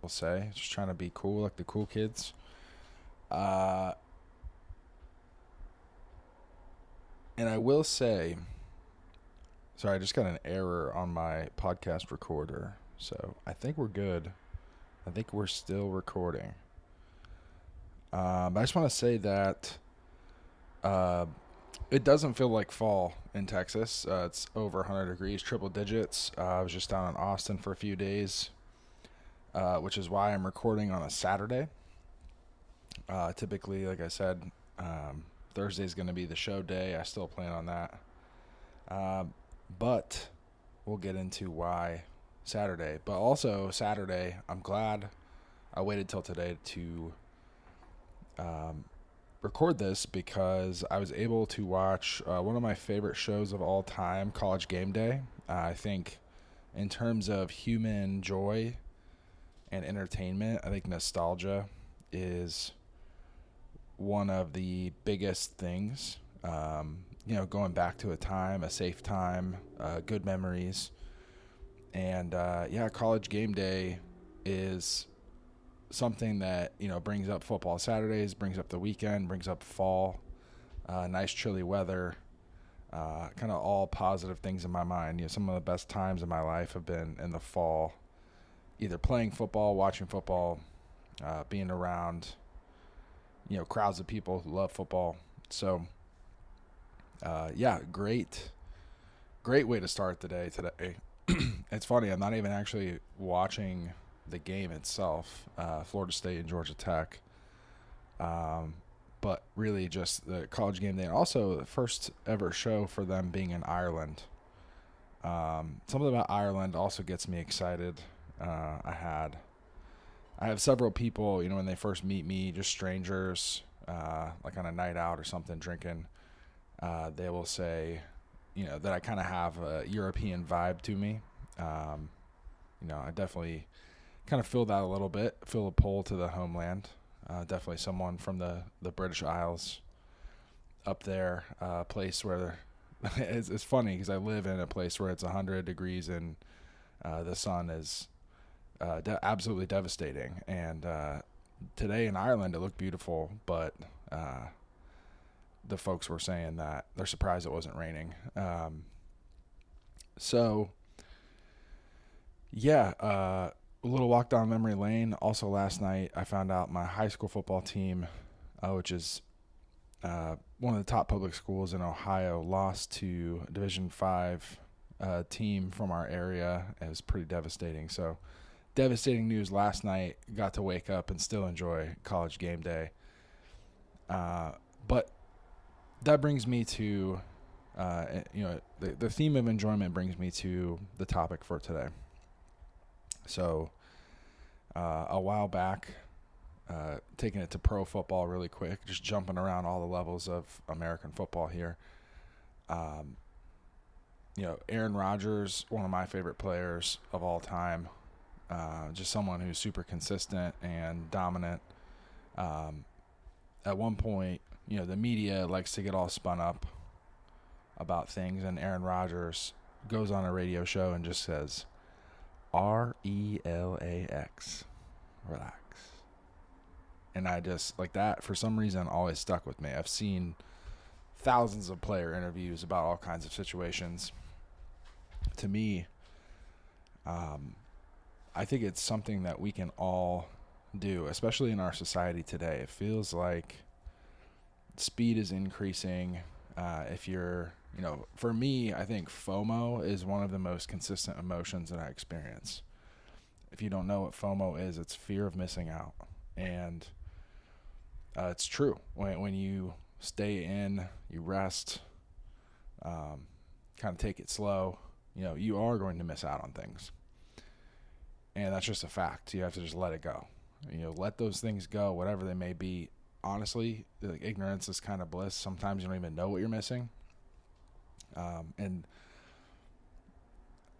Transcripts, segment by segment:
people say. Just trying to be cool like the cool kids. Uh, and I will say, sorry, I just got an error on my podcast recorder. So I think we're good. I think we're still recording. I just want to say that uh, it doesn't feel like fall in Texas. It's over 100 degrees, triple digits. I was just down in Austin for a few days, which is why I'm recording on a Saturday. Typically, like I said, Thursday is going to be the show day. I still plan on that. But we'll get into why Saturday. But also, Saturday, I'm glad I waited till today to record this because I was able to watch one of my favorite shows of all time, College Game Day. I think, in terms of human joy and entertainment, I think nostalgia is one of the biggest things. Going back to a time, a safe time, good memories. And College Game Day is something that, brings up football Saturdays, brings up the weekend, brings up fall, nice chilly weather, kind of all positive things in my mind. Some of the best times in my life have been in the fall, either playing football, watching football, being around, crowds of people who love football. So, great way to start the day today. It's funny, I'm not even actually watching the game itself, Florida State and Georgia Tech, but really just the College Game Day, and also the first ever show for them being in Ireland. Something about Ireland also gets me excited. I have several people, when they first meet me, just strangers, like on a night out or something, drinking, they will say, that I kind of have a European vibe to me. I definitely kind of feel that a little bit, feel a pull to the homeland. Definitely someone from the British Isles up there, a place where it's funny because I live in a place where it's 100 degrees and the sun is absolutely devastating. And today in Ireland, it looked beautiful, but the folks were saying that they're surprised it wasn't raining. A little walk down memory lane. Also, last night I found out my high school football team, which is one of the top public schools in Ohio, lost to a Division V team from our area. It was pretty devastating. So, devastating news last night. Got to wake up and still enjoy College Game Day. But that brings me to, the theme of enjoyment brings me to the topic for today. So, a while back, taking it to pro football really quick, just jumping around all the levels of American football here. Aaron Rodgers, one of my favorite players of all time, just someone who's super consistent and dominant. At one point, the media likes to get all spun up about things, and Aaron Rodgers goes on a radio show and just says, RELAX, relax. And I just, like that, for some reason, always stuck with me. I've seen thousands of player interviews about all kinds of situations. To me, I think it's something that we can all do, especially in our society today. It feels like speed is increasing. If you're, for me, I think FOMO is one of the most consistent emotions that I experience. If you don't know what FOMO is, it's fear of missing out. And it's true. When you stay in, you rest, kind of take it slow, you are going to miss out on things. And that's just a fact. You have to just let it go. Let those things go, whatever they may be. Honestly, ignorance is kind of bliss. Sometimes you don't even know what you're missing. And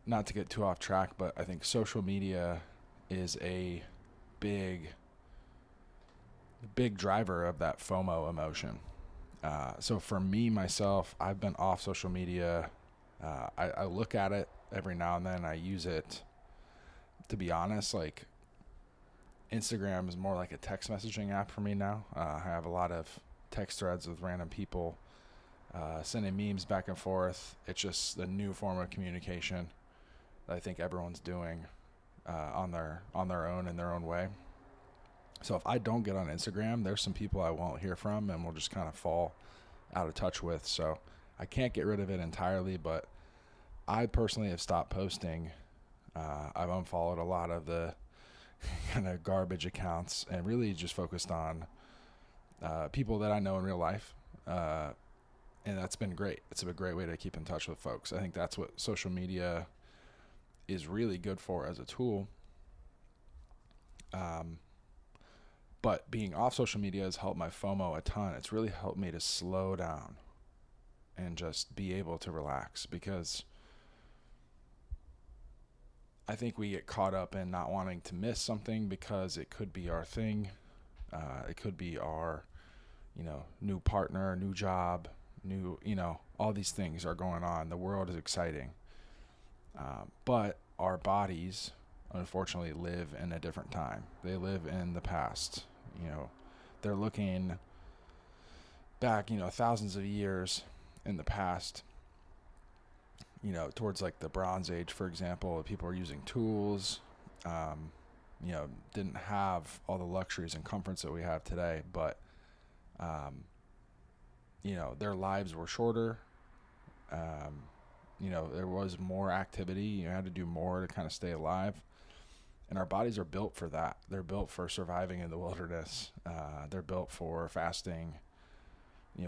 not to get too off track, but I think social media is a big driver of that FOMO emotion. So for me, myself, I've been off social media. I look at it every now and then. I use it, to be honest, like Instagram is more like a text messaging app for me now. I have a lot of text threads with random people, sending memes back and forth. It's just a new form of communication that I think everyone's doing on their own in their own way. So if I don't get on Instagram, there's some people I won't hear from and will just kind of fall out of touch with. So I can't get rid of it entirely, but I personally have stopped posting. I've unfollowed a lot of the kind of garbage accounts and really just focused on people that I know in real life. And that's been great. It's a great way to keep in touch with folks. I think that's what social media is really good for as a tool. But being off social media has helped my FOMO a ton. It's really helped me to slow down and just be able to relax, because I think we get caught up in not wanting to miss something because it could be our thing. It could be our, new partner, new job, all these things are going on. The world is exciting. But our bodies, unfortunately, live in a different time. They live in the past. They're looking back, thousands of years in the past, towards like the Bronze Age, for example. People were using tools, didn't have all the luxuries and comforts that we have today, but, their lives were shorter. There was more activity. You had to do more to kind of stay alive. And our bodies are built for that. They're built for surviving in the wilderness. They're built for fasting,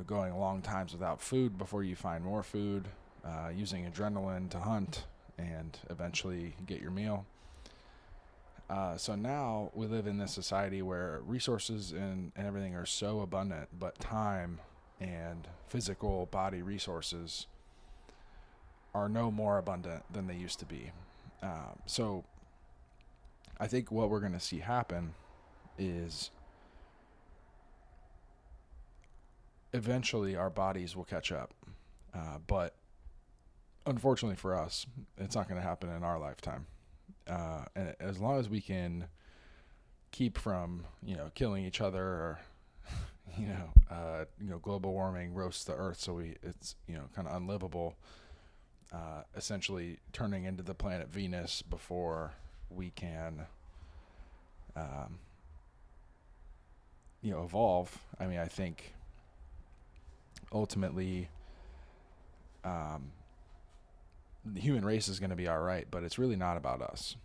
going long times without food before you find more food, using adrenaline to hunt and eventually get your meal. So now we live in this society where resources and everything are so abundant, but time and physical body resources are no more abundant than they used to be. So I think what we're going to see happen is eventually our bodies will catch up. But unfortunately for us, it's not going to happen in our lifetime. And as long as we can keep from, killing each other, or, global warming roasts the earth, so it's kind of unlivable, essentially turning into the planet Venus before we can, evolve. I mean, I think ultimately, the human race is going to be all right, but it's really not about us.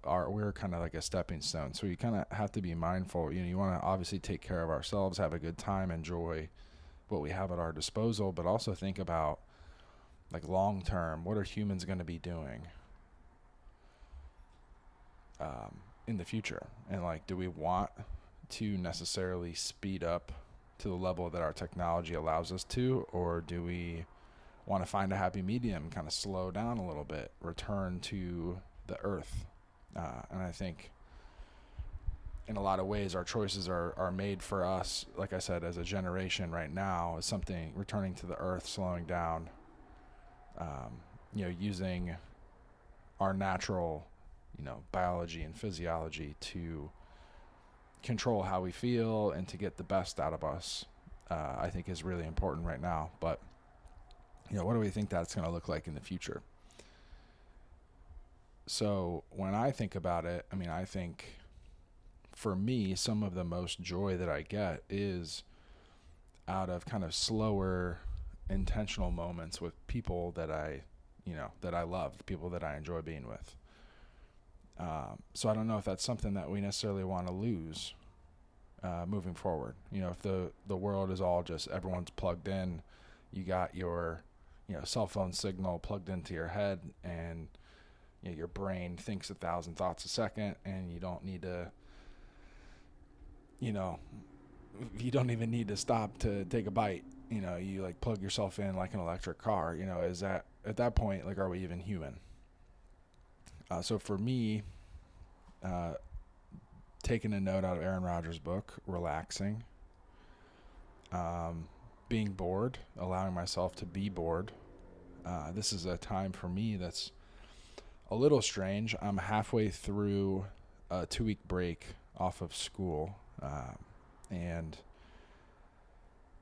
We're kind of like a stepping stone, so you kind of have to be mindful. You want to obviously take care of ourselves, have a good time, enjoy what we have at our disposal, but also think about, like, long term, what are humans going to be doing in the future? And, like, do we want to necessarily speed up to the level that our technology allows us to, or do we want to find a happy medium, kind of slow down a little bit, return to the earth? And I think in a lot of ways our choices are made for us, like I said, as a generation right now, is something returning to the earth, slowing down, using our natural, biology and physiology to control how we feel and to get the best out of us, I think is really important right now. But, what do we think that's going to look like in the future? So when I think about it, I think for me, some of the most joy that I get is out of kind of slower, intentional moments with people that I love, people that I enjoy being with. So I don't know if that's something that we necessarily want to lose moving forward. If the world is all just everyone's plugged in, you got your cell phone signal plugged into your head, and your brain thinks 1,000 thoughts a second, and you don't need to, you don't even need to stop to take a bite. You like plug yourself in like an electric car. Is that at that point, like, are we even human? So for me, taking a note out of Aaron Rodgers' book, relaxing, being bored, allowing myself to be bored. This is a time for me that's a little strange. I'm halfway through a 2-week break off of school. And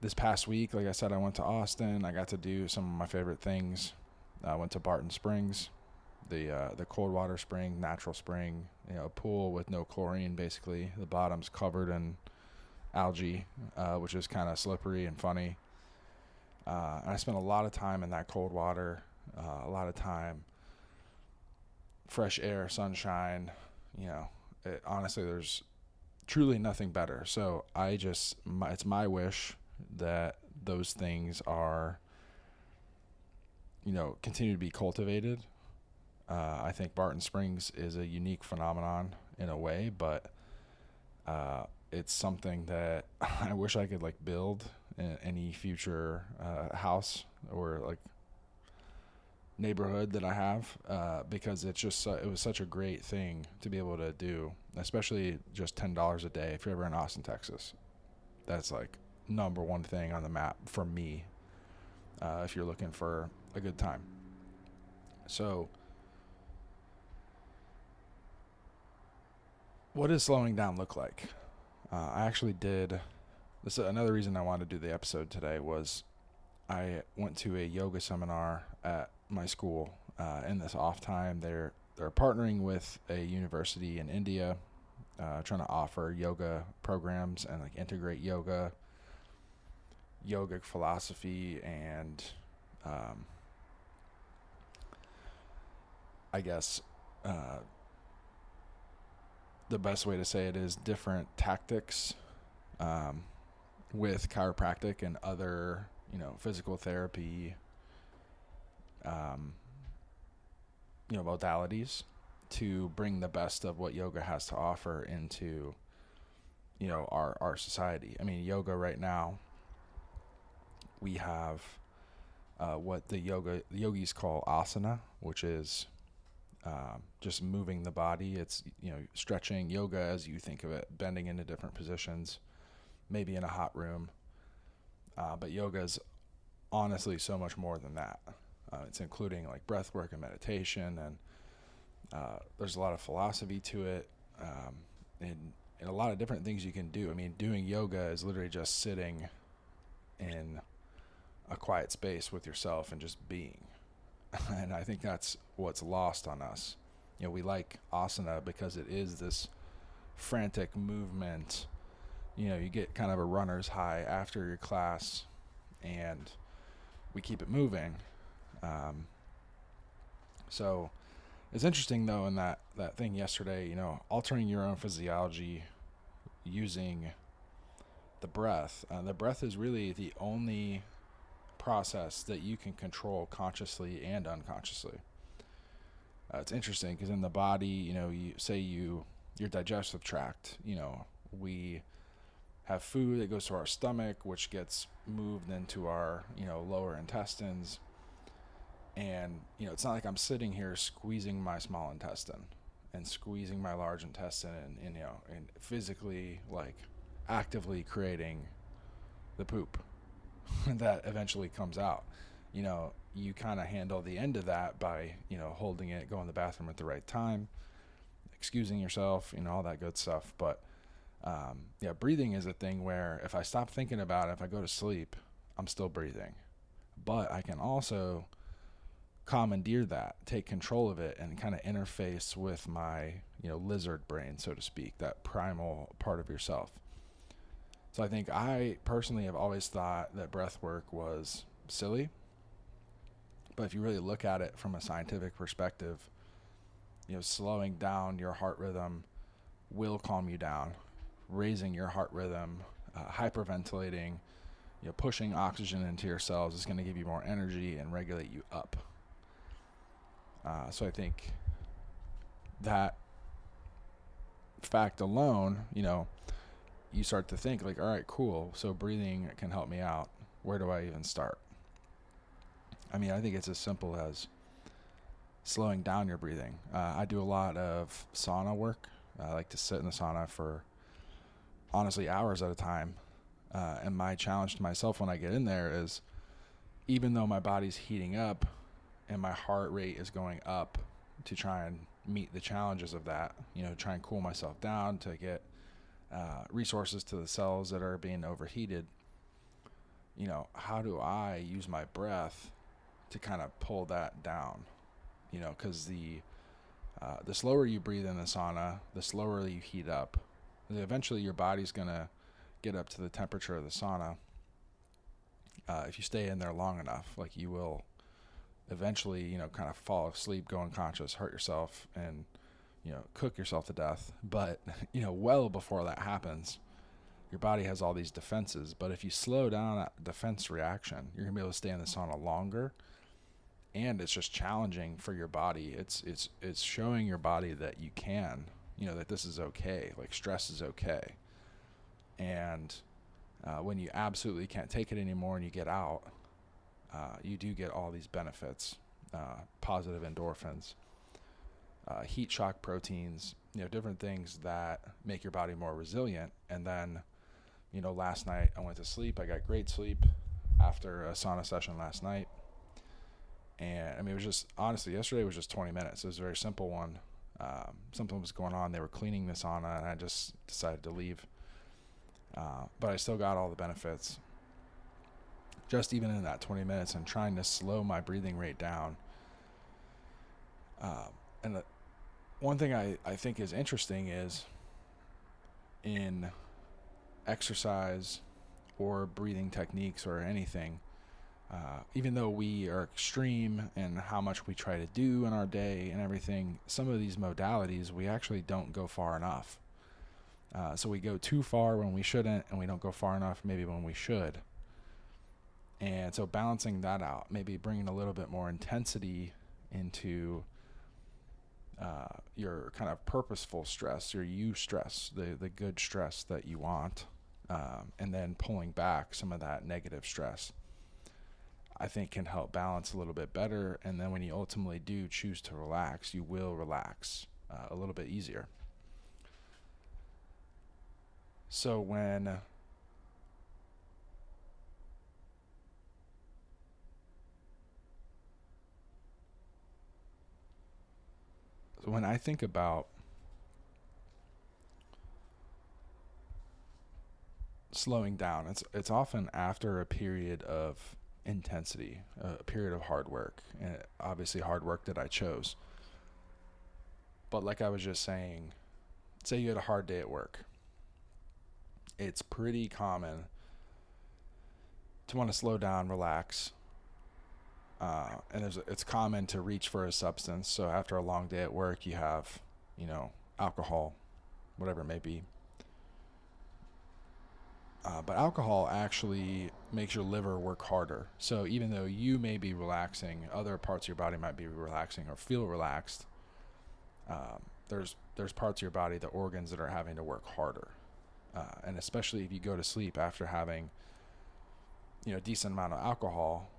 this past week, like I said, I went to Austin. I got to do some of my favorite things. I went to Barton Springs, the cold water spring, natural spring, a pool with no chlorine, basically. The bottom's covered in algae, which is kind of slippery and funny. And I spent a lot of time in that cold water, a lot of time, fresh air, sunshine. Honestly, there's truly nothing better. So it's my wish that those things are, continue to be cultivated. I think Barton Springs is a unique phenomenon in a way, but it's something that I wish I could build in any future house or neighborhood that I have, because it was such a great thing to be able to do, especially just $10 a day if you're ever in Austin, Texas. That's number one thing on the map for me, if you're looking for a good time. So what does slowing down look like? I actually did this. Another reason I wanted to do the episode today was I went to a yoga seminar at my school. In this off time, they're partnering with a university in India, trying to offer yoga programs and integrate yogic philosophy, and I guess the best way to say it is different tactics with chiropractic and other physical therapy modalities to bring the best of what yoga has to offer into our society. I mean, yoga right now, we have what the yogis call asana, which is just moving the body. It's stretching. Yoga, as you think of it, bending into different positions, maybe in a hot room, but yoga is honestly so much more than that. It's including breath work and meditation, and there's a lot of philosophy to it, and a lot of different things you can do. I mean, doing yoga is literally just sitting in a quiet space with yourself and just being. And I think that's what's lost on us. We like asana because it is this frantic movement. You get kind of a runner's high after your class, and we keep it moving. So it's interesting though, in that thing yesterday, altering your own physiology using the breath. The breath is really the only process that you can control consciously and unconsciously. It's interesting because in the body, you say your digestive tract, we have food that goes to our stomach, which gets moved into our, lower intestines. And, it's not like I'm sitting here squeezing my small intestine and squeezing my large intestine and physically, actively creating the poop that eventually comes out. You kind of handle the end of that by, holding it, going to the bathroom at the right time, excusing yourself, all that good stuff. But, breathing is a thing where if I stop thinking about it, if I go to sleep, I'm still breathing. But I can also commandeer that, take control of it, and kind of interface with my, lizard brain, so to speak, that primal part of yourself. So I think I personally have always thought that breath work was silly. But if you really look at it from a scientific perspective, slowing down your heart rhythm will calm you down. Raising your heart rhythm, hyperventilating, pushing oxygen into your cells is going to give you more energy and regulate you up. So I think that fact alone, you start to think all right, cool. So breathing can help me out. Where do I even start? I mean, I think it's as simple as slowing down your breathing. I do a lot of sauna work. I like to sit in the sauna for honestly hours at a time. And my challenge to myself when I get in there is, even though my body's heating up and my heart rate is going up to try and meet the challenges of that, try and cool myself down to get resources to the cells that are being overheated. How do I use my breath to kind of pull that down? Because the slower you breathe in the sauna, the slower you heat up. Eventually, your body's going to get up to the temperature of the sauna. If you stay in there long enough, like you will eventually, kind of fall asleep, go unconscious, hurt yourself, and, cook yourself to death. But, well before that happens, your body has all these defenses. But if you slow down that defense reaction, you're going to be able to stay in the sauna longer. And it's just challenging for your body. It's showing your body that you can, that this is okay. Like stress is okay. And when you absolutely can't take it anymore and you get out, you do get all these benefits, positive endorphins, heat shock proteins, different things that make your body more resilient. And then, last night I went to sleep. I got great sleep after a sauna session last night. And it was just, honestly, yesterday was just 20 minutes. It was a very simple one. Something was going on. They were cleaning the sauna, and I just decided to leave. But I still got all the benefits. Just even in that 20 minutes and trying to slow my breathing rate down. And one thing I think is interesting is in exercise or breathing techniques or anything, even though we are extreme in how much we try to do in our day and everything, some of these modalities, we actually don't go far enough. So we go too far when we shouldn't, and we don't go far enough maybe when we should. And so balancing that out, maybe bringing a little bit more intensity into your kind of purposeful stress, your stress, the good stress that you want, and then pulling back some of that negative stress, I think can help balance a little bit better. And then when you ultimately do choose to relax, you will relax a little bit easier. So when I think about slowing down, it's often after a period of intensity, a period of hard work, and obviously hard work that I chose. But like I was just saying, say you had a hard day at work. It's pretty common to want to slow down, relax, and it's common to reach for a substance. So after a long day at work, you have, alcohol, whatever it may be. But alcohol actually makes your liver work harder. So even though you may be relaxing, other parts of your body might be relaxing or feel relaxed. There's parts of your body, the organs, that are having to work harder. And especially if you go to sleep after having, a decent amount of alcohol,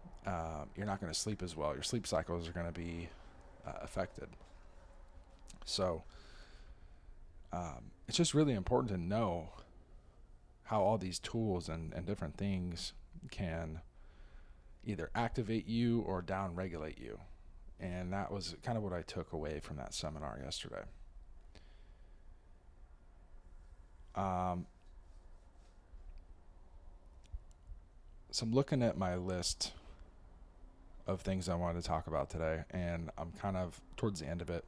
you're not going to sleep as well. Your sleep cycles are going to be affected. So it's just really important to know how all these tools and different things can either activate you or down-regulate you. And that was kind of what I took away from that seminar yesterday. So I'm looking at my list of things I wanted to talk about today, and I'm kind of towards the end of it.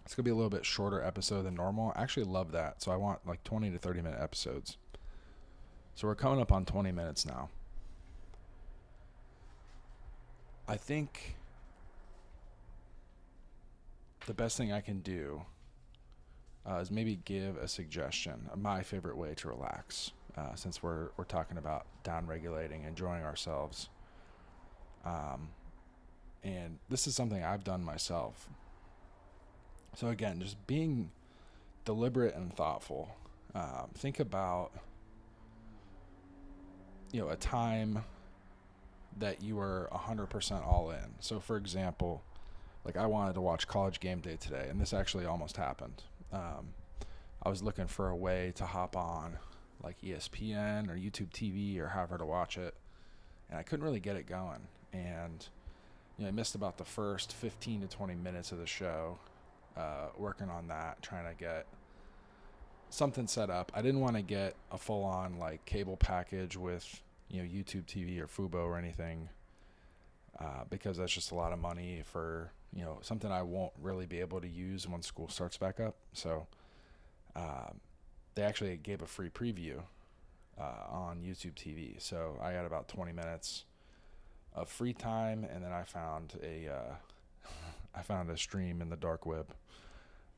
It's going to be a little bit shorter episode than normal. I actually love that. So I want like 20 to 30 minute episodes. So we're coming up on 20 minutes now. I think the best thing I can do is maybe give a suggestion of my favorite way to relax, since we're talking about down-regulating, enjoying ourselves. And this is something I've done myself. So again, just being deliberate and thoughtful. Think about, a time that you were 100% all in. So for example, like I wanted to watch College Game Day today, and this actually almost happened. I was looking for a way to hop on like ESPN or YouTube TV or however to watch it, and I couldn't really get it going. And I missed about the first 15 to 20 minutes of the show, working on that, trying to get something set up. I didn't want to get a full-on like cable package with YouTube TV or Fubo or anything, because that's just a lot of money for something I won't really be able to use when school starts back up. So they actually gave a free preview on YouTube TV. So I had about 20 minutes of free time, and then I found I found a stream in the dark web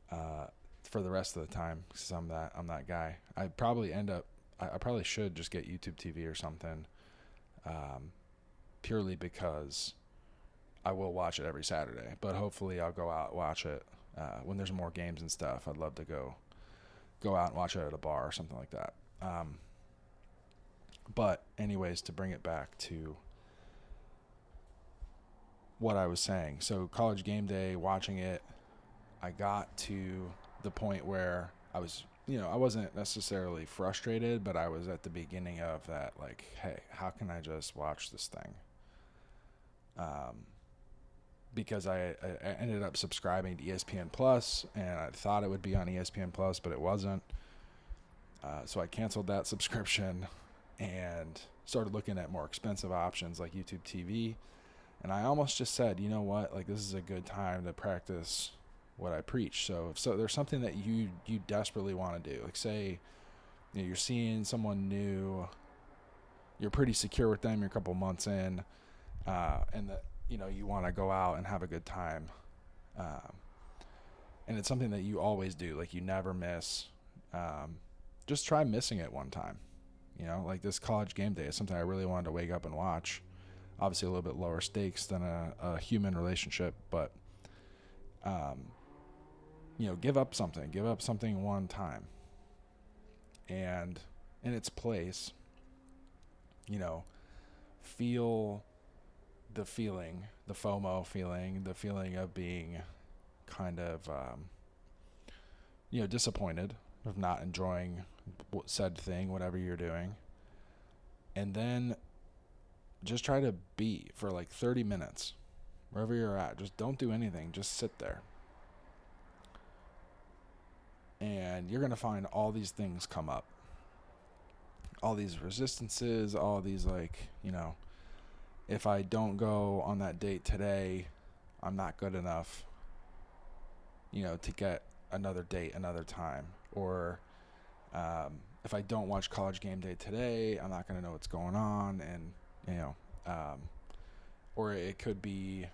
for the rest of the time, because I'm that guy. I probably should just get YouTube TV or something, purely because I will watch it every Saturday. But hopefully I'll go out and watch it when there's more games and stuff. I'd love to go out and watch it at a bar or something like that. But anyways, to bring it back to what I was saying. So College Game Day, watching it, I got to the point where I was, I wasn't necessarily frustrated, but I was at the beginning of that, like, hey, how can I just watch this thing? Because I ended up subscribing to ESPN Plus, and I thought it would be on ESPN Plus, but it wasn't. So I canceled that subscription and started looking at more expensive options like YouTube TV. And I almost just said, you know what, like, this is a good time to practice what I preach. So if there's something that you desperately want to do, like say you're seeing someone new, you're pretty secure with them, you're a couple months in, and that you want to go out and have a good time, and it's something that you always do, like you never miss. Just try missing it one time. Like this College Game Day is something I really wanted to wake up and watch. Obviously a little bit lower stakes than a human relationship, but give up something one time, and in its place, feel the feeling, the FOMO feeling, the feeling of being kind of disappointed, of not enjoying said thing, whatever you're doing, and then just try to be for like 30 minutes wherever you're at. Just don't do anything, just sit there, and you're going to find all these things come up, all these resistances, all these like, if I don't go on that date today, I'm not good enough, to get another date another time. Or if I don't watch College Game Day today, I'm not going to know what's going on. And, or it could be,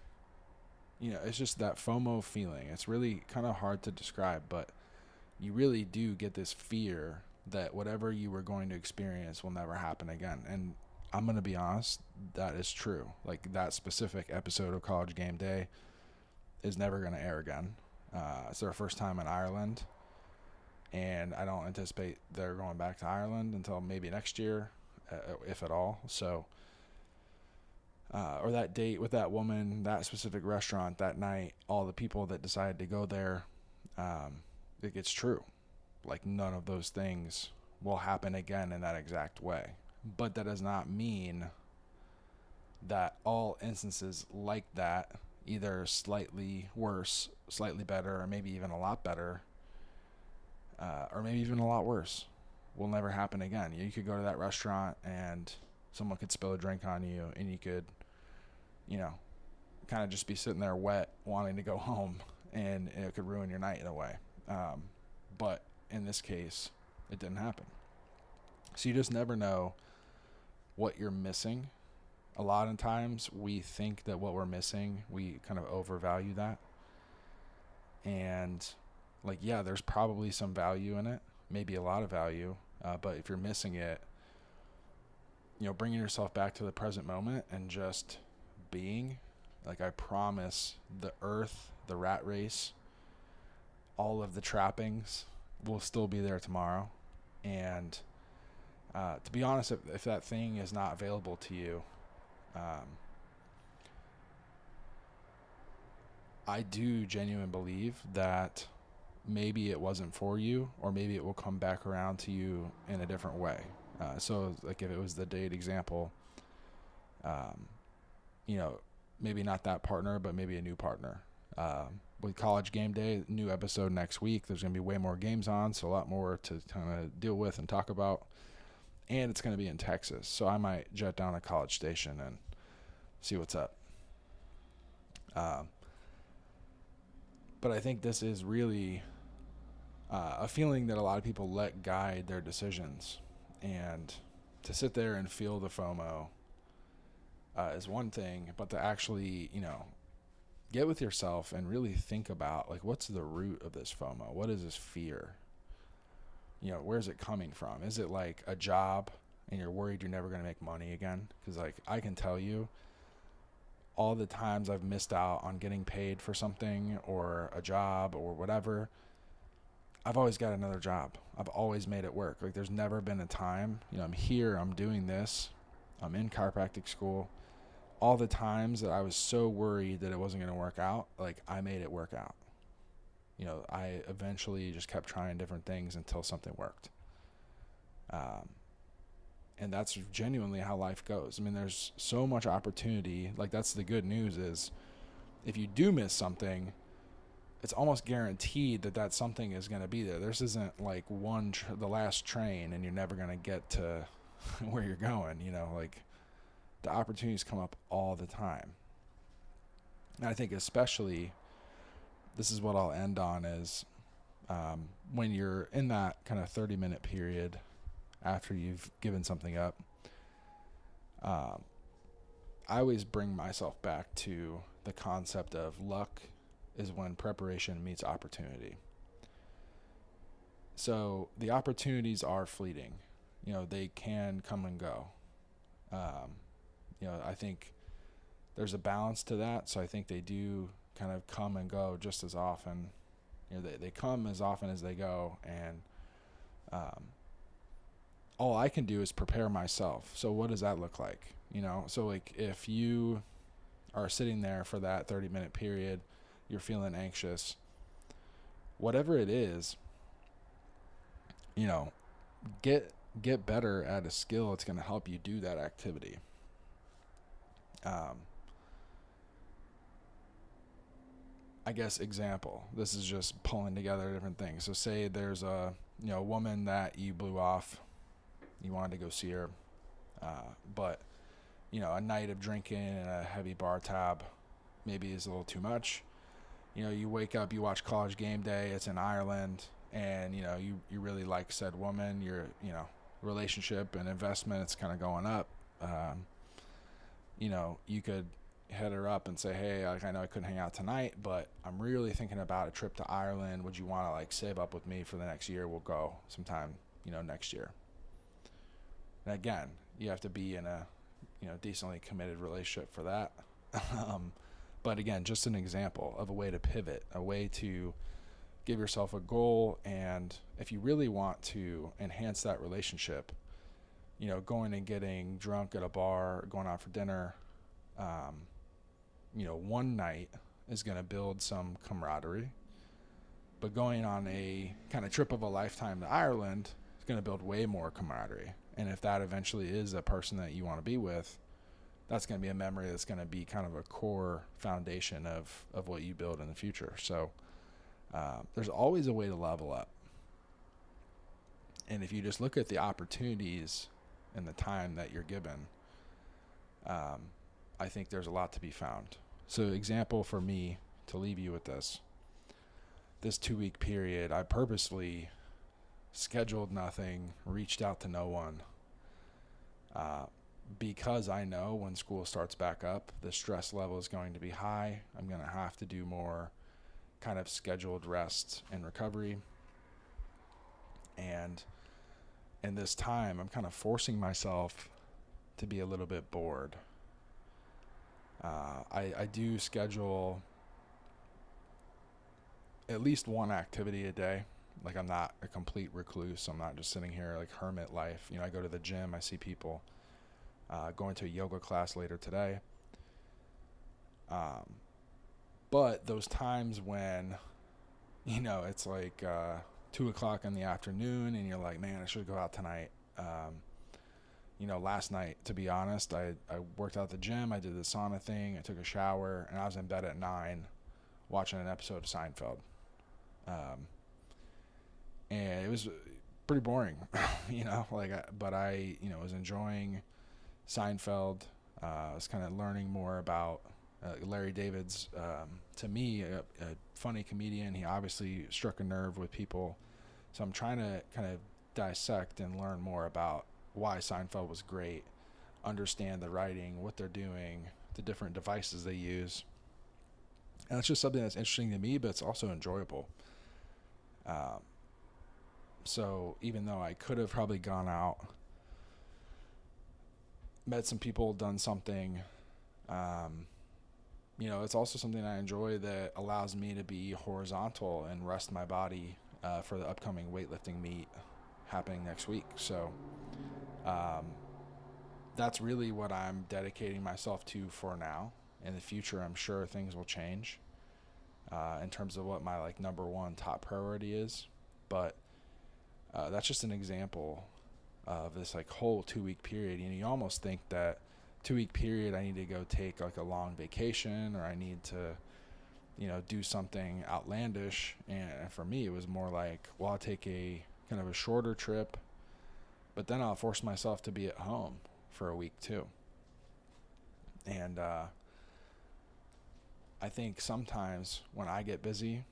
it's just that FOMO feeling. It's really kind of hard to describe, but you really do get this fear that whatever you were going to experience will never happen again. And I'm going to be honest, that is true. Like that specific episode of College Game Day is never going to air again. It's their first time in Ireland, and I don't anticipate they're going back to Ireland until maybe next year, if at all. So, or that date with that woman, that specific restaurant, that night, all the people that decided to go there, it gets true. Like none of those things will happen again in that exact way. But that does not mean that all instances like that, either slightly worse, slightly better, or maybe even a lot better, or maybe even a lot worse, will never happen again. You could go to that restaurant and someone could spill a drink on you, and you could, kind of just be sitting there wet, wanting to go home, and it could ruin your night in a way. But in this case, it didn't happen. So you just never know what you're missing. A lot of times we think that what we're missing, we kind of overvalue that. And like, yeah, there's probably some value in it, maybe a lot of value. But if you're missing it, bringing yourself back to the present moment and just being, like, I promise the earth, the rat race, all of the trappings will still be there tomorrow. And to be honest, if that thing is not available to you, I do genuinely believe that maybe it wasn't for you, or maybe it will come back around to you in a different way. So like if it was the date example, maybe not that partner, but maybe a new partner. with College Game Day, new episode next week. There's going to be way more games on, so a lot more to kind of deal with and talk about. And it's going to be in Texas, so I might jet down to College Station and see what's up. But I think this is really a feeling that a lot of people let guide their decisions. And to sit there and feel the FOMO is one thing, but to actually, get with yourself and really think about, like, what's the root of this FOMO? What is this fear? Where's it coming from? Is it like a job and you're worried you're never going to make money again? Because, like, I can tell you all the times I've missed out on getting paid for something or a job or whatever, I've always got another job. I've always made it work. Like, there's never been a time, I'm here, I'm doing this, I'm in chiropractic school. All the times that I was so worried that it wasn't going to work out, like, I made it work out. I eventually just kept trying different things until something worked. And that's genuinely how life goes. I mean, there's so much opportunity. Like, that's the good news is if you do miss something, it's almost guaranteed that something is going to be there. This isn't like the last train and you're never going to get to where you're going, like, the opportunities come up all the time. And I think especially, this is what I'll end on, is when you're in that kind of 30-minute period after you've given something up, I always bring myself back to the concept of luck is when preparation meets opportunity. So the opportunities are fleeting. They can come and go. I think there's a balance to that. So I think they do kind of come and go just as often. They come as often as they go. And all I can do is prepare myself. So what does that look like? So like if you are sitting there for that 30-minute period, you're feeling anxious, whatever it is, get better at a skill that's going to help you do that activity. I guess example, this is just pulling together different things. So say there's a woman that you blew off, you wanted to go see her, but a night of drinking and a heavy bar tab maybe is a little too much. You wake up, you watch College Game Day, it's in Ireland, and you really like said woman, your relationship and investment, it's kind of going up. You could hit her up and say, hey, I know I couldn't hang out tonight, but I'm really thinking about a trip to Ireland. Would you want to like save up with me for the next year? We'll go sometime, next year. And again, you have to be in a, decently committed relationship for that. But again, just an example of a way to pivot, a way to give yourself a goal. And if you really want to enhance that relationship, going and getting drunk at a bar, going out for dinner, one night is going to build some camaraderie, but going on a kind of trip of a lifetime to Ireland is going to build way more camaraderie. And if that eventually is a person that you want to be with, that's going to be a memory that's going to be kind of a core foundation of what you build in the future. So there's always a way to level up. And if you just look at the opportunities and the time that you're given, I think there's a lot to be found. So example for me, to leave you with this 2-week period, I purposely scheduled nothing, reached out to no one, because I know when school starts back up, the stress level is going to be high. I'm going to have to do more kind of scheduled rest and recovery. And in this time, I'm kind of forcing myself to be a little bit bored. I do schedule at least one activity a day. Like, I'm not a complete recluse. I'm not just sitting here like hermit life. I go to the gym, I see people, going to a yoga class later today. But those times when, it's like 2:00 in the afternoon and you're like, man, I should go out tonight. Last night, to be honest, I worked out at the gym, I did the sauna thing, I took a shower, and I was in bed at 9, watching an episode of Seinfeld. And it was pretty boring, but I was enjoying Seinfeld. I was kind of learning more about Larry David's, to me, a funny comedian. He obviously struck a nerve with people. So I'm trying to kind of dissect and learn more about why Seinfeld was great, understand the writing, what they're doing, the different devices they use. And it's just something that's interesting to me, but it's also enjoyable. So even though I could have probably gone out, met some people, done something, it's also something I enjoy that allows me to be horizontal and rest my body for the upcoming weightlifting meet happening next week. So that's really what I'm dedicating myself to for now. In the future, I'm sure things will change in terms of what my number one top priority is. But that's just an example of this whole 2-week period. You almost think that 2-week period I need to go take a long vacation, or I need to do something outlandish. And for me, it was more I'll take a kind of a shorter trip, but then I'll force myself to be at home for a week too. And I think sometimes when I get busy,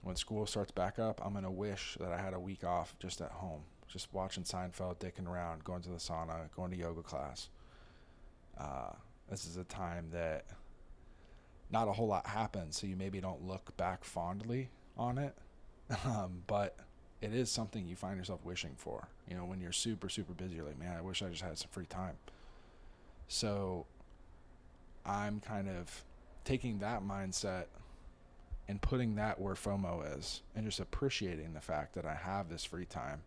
when school starts back up, I'm going to wish that I had a week off just at home, just watching Seinfeld, dicking around, going to the sauna, going to yoga class. This is a time that not a whole lot happens, so you maybe don't look back fondly on it. But it is something you find yourself wishing for. When you're super, super busy, you're like, man, I wish I just had some free time. So I'm kind of taking that mindset and putting that where FOMO is, and just appreciating the fact that I have this free time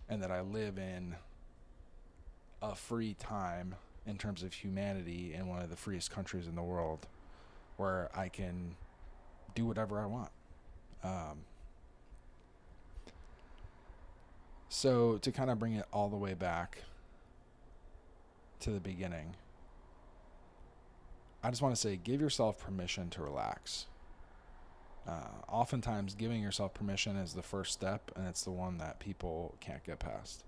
and that I live in a free time in terms of humanity in one of the freest countries in the world, where I can do whatever I want. So to kind of bring it all the way back to the beginning, I just want to say, give yourself permission to relax. Oftentimes giving yourself permission is the first step, and it's the one that people can't get past.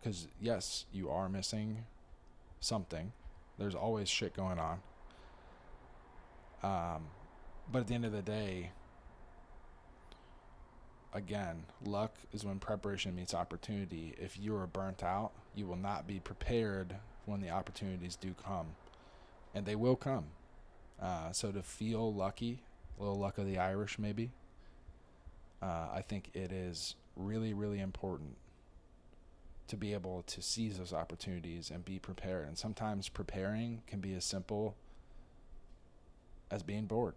Because yes, you are missing something. There's always shit going on. But at the end of the day, again, luck is when preparation meets opportunity. If you are burnt out, you will not be prepared when the opportunities do come. And they will come. So to feel lucky, a little luck of the Irish maybe, I think it is really, really important to be able to seize those opportunities and be prepared. And sometimes preparing can be as simple as being bored.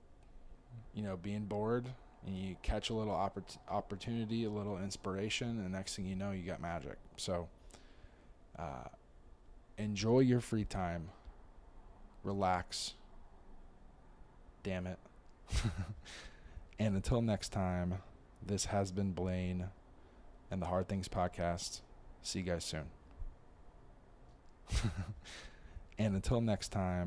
Being bored, and you catch a little opportunity, a little inspiration, and the next thing you know, you got magic. So enjoy your free time. Relax. Damn it. And until next time, this has been Blaine and the Hard Things Podcast. See you guys soon. And until next time,